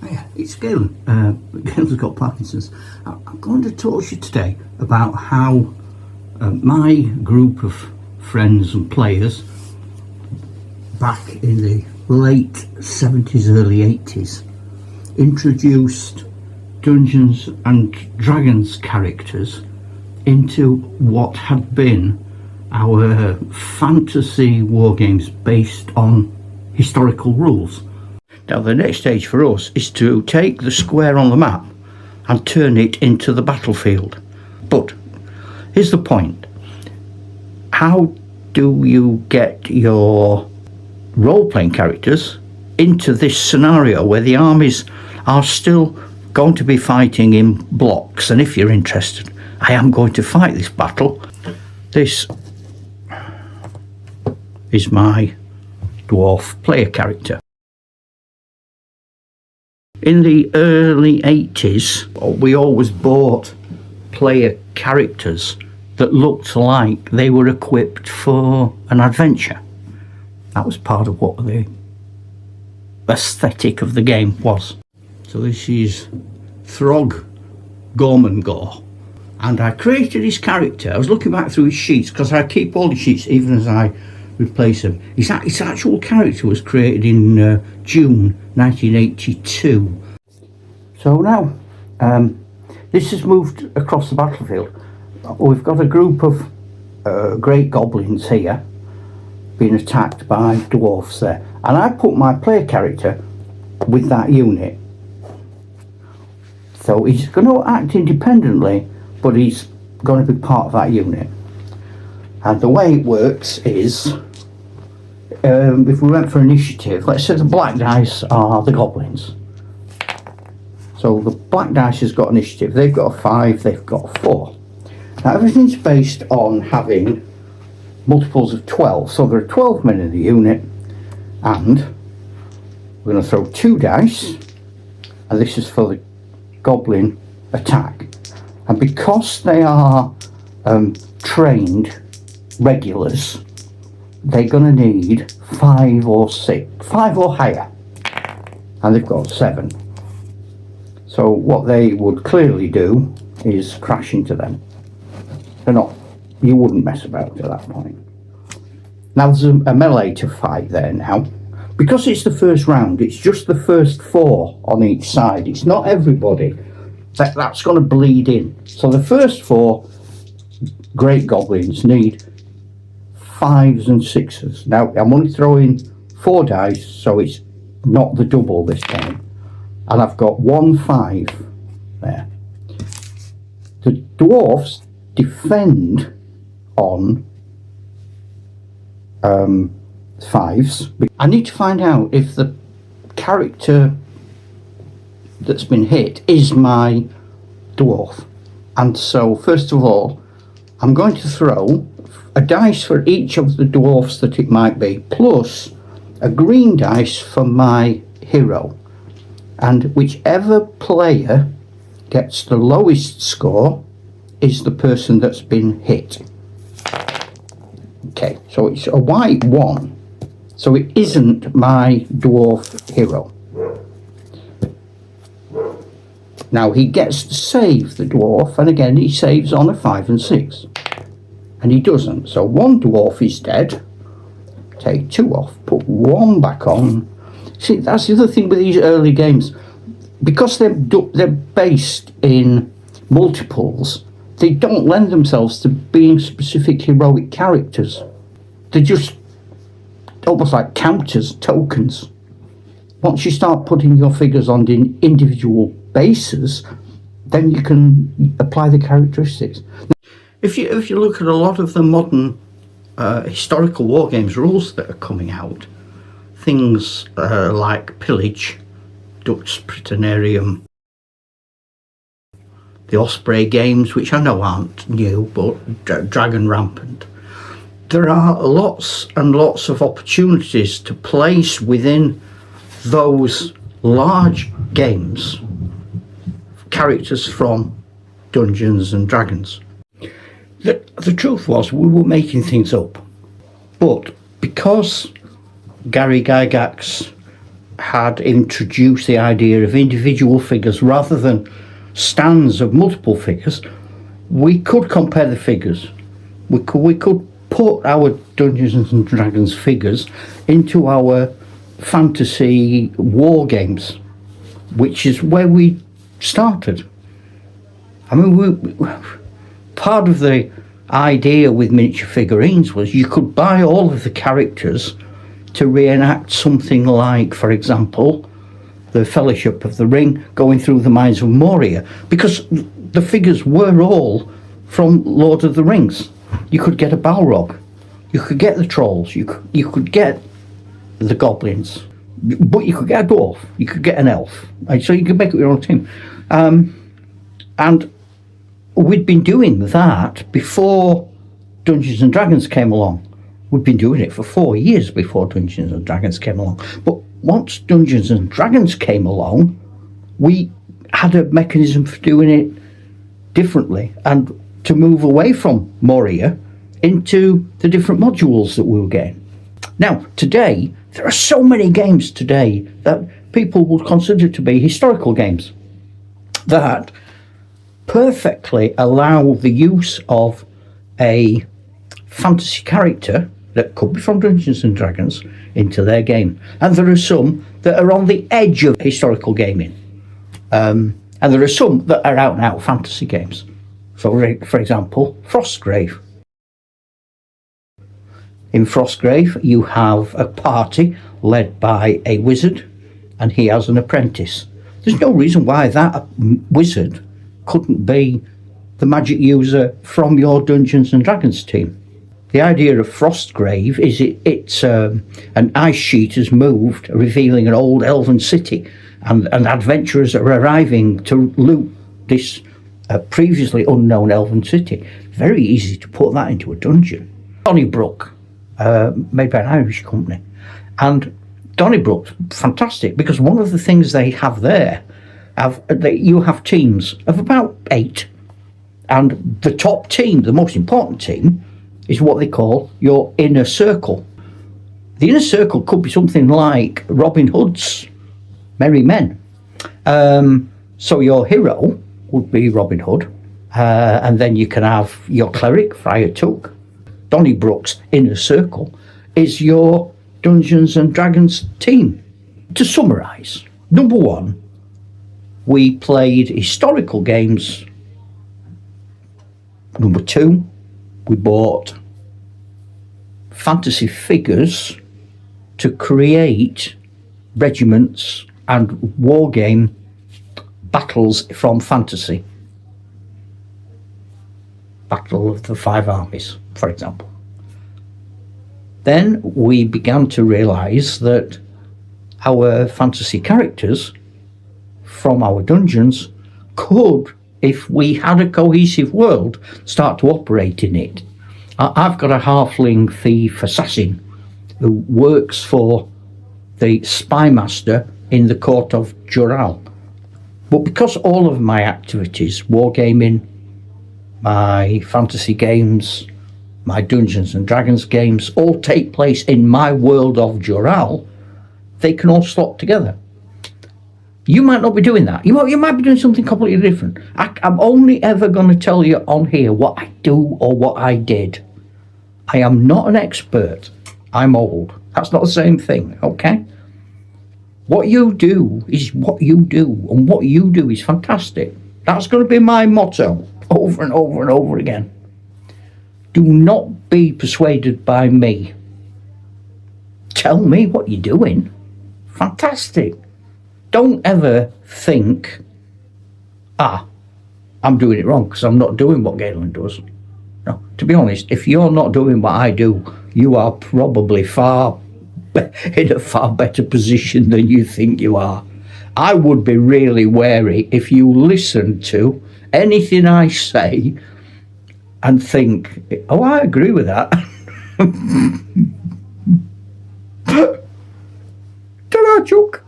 Hiya, it's Galen. Galen's got Parkinson's. I'm going to talk to you today about how my group of friends and players back in the late 70s, early 80s introduced Dungeons and Dragons characters into what had been our fantasy war games based on historical rules. Now the next stage for us is to take the square on the map and turn it into the battlefield. But here's the point. How do you get your role-playing characters into this scenario where the armies are still going to be fighting in blocks? And if you're interested, I am going to fight this battle. This is my dwarf player character. In the early 80s, we always bought player characters that looked like they were equipped for an adventure. That was part of what the aesthetic of the game was. So this is Throg Gormangor. And I created his character. I was looking back through his sheets because I keep all the sheets even as I replace them. His actual character was created in June 1982. So now this has moved across the battlefield. We've got a group of great goblins here being attacked by dwarfs there, and I put my player character with that unit. So he's going to act independently, but he's going to be part of that unit. And the way it works is, if we went for initiative, let's say the black dice are the goblins. So the black dice has got initiative. They've got a 5, they've got a 4. Now everything's based on having multiples of 12. So there are 12 men in the unit, and we're going to throw 2 dice, and this is for the goblin attack. And because they are trained regulars, they're going to need 5 or 6, 5 or higher, and they've got 7. So what they would clearly do is crash into them. They're not, you wouldn't mess about at that point. Now there's a melee to fight there now. Because it's the first round, it's just the first 4 on each side. It's not everybody. That's going to bleed in. So the first 4 great goblins need 5s and 6s. Now I'm only throwing 4 dice, so it's not the double this time. And I've got 1 5 there. The dwarfs defend on 5s. I need to find out if the character that's been hit is my dwarf. And so first of all, I'm going to throw a dice for each of the dwarfs that it might be, plus a green dice for my hero. And whichever player gets the lowest score is the person that's been hit. Okay, so it's a white 1. So it isn't my dwarf hero. Now he gets to save the dwarf, and again he saves on a 5 and 6. And he doesn't. So 1 dwarf is dead. Take 2 off, put 1 back on. See, that's the other thing with these early games. Because they're based in multiples, they don't lend themselves to being specific heroic characters. They're just almost like counters, tokens. Once you start putting your figures on the individual bases, then you can apply the characteristics. If you look at a lot of the modern historical war games rules that are coming out, things like Pillage, Dux Praetorium, the Osprey games, which I know aren't new, but Dragon Rampant. There are lots and lots of opportunities to place within those large games characters from Dungeons and Dragons. The truth was, we were making things up, but because Gary Gygax had introduced the idea of individual figures rather than stands of multiple figures, we could compare the figures. We could put our Dungeons and Dragons figures into our fantasy war games, which is where we started. I mean, part of the idea with miniature figurines was you could buy all of the characters to reenact something like, for example, the Fellowship of the Ring going through the mines of Moria, because the figures were all from Lord of the Rings. You could get a Balrog, you could get the trolls, you could get the goblins, but you could get a dwarf, you could get an elf, right? So you could make up your own team. And we'd been doing that before Dungeons and Dragons came along. We'd been doing it for 4 years before Dungeons and Dragons came along. But once Dungeons and Dragons came along, we had a mechanism for doing it differently and to move away from Moria into the different modules that we were getting. Now, today, there are so many games today that people would consider to be historical games that perfectly allow the use of a fantasy character that could be from Dungeons and Dragons into their game. And there are some that are on the edge of historical gaming. And there are some that are out and out fantasy games. So, for example, Frostgrave. In Frostgrave, you have a party led by a wizard, and he has an apprentice. There's no reason why that wizard couldn't be the magic user from your Dungeons and Dragons team. The idea of Frostgrave is it's an ice sheet has moved, revealing an old elven city, and adventurers are arriving to loot this previously unknown elven city. Very easy to put that into a dungeon. Donnybrook, made by an Irish company, and Donnybrook's fantastic because one of the things they have there, you have teams of about 8, and the top team, the most important team, is what they call your inner circle. The inner circle could be something like Robin Hood's Merry Men. So your hero would be Robin Hood, and then you can have your cleric, Friar Tuck. Donnybrook's inner circle is your Dungeons and Dragons team. To summarise, number 1, we played historical games. Number 2, we bought fantasy figures to create regiments and wargame battles from fantasy. Battle of the Five Armies, for example. Then we began to realise that our fantasy characters from our dungeons could, if we had a cohesive world, start to operate in it. I've got a halfling thief assassin who works for the spy master in the court of Jural. But because all of my activities, wargaming, my fantasy games, my Dungeons and Dragons games, all take place in my world of Jural, they can all slot together. You might not be doing that. You might be doing something completely different. I'm only ever going to tell you on here what I do or what I did. I am not an expert. I'm old. That's not the same thing, okay? What you do is what you do, and what you do is fantastic. That's going to be my motto over and over and over again. Do not be persuaded by me. Tell me what you're doing. Fantastic. Don't ever think, I'm doing it wrong because I'm not doing what Galen does. No, to be honest, if you're not doing what I do, you are probably in a far better position than you think you are. I would be really wary if you listen to anything I say and think, oh, I agree with that. Ta-da, Chuck.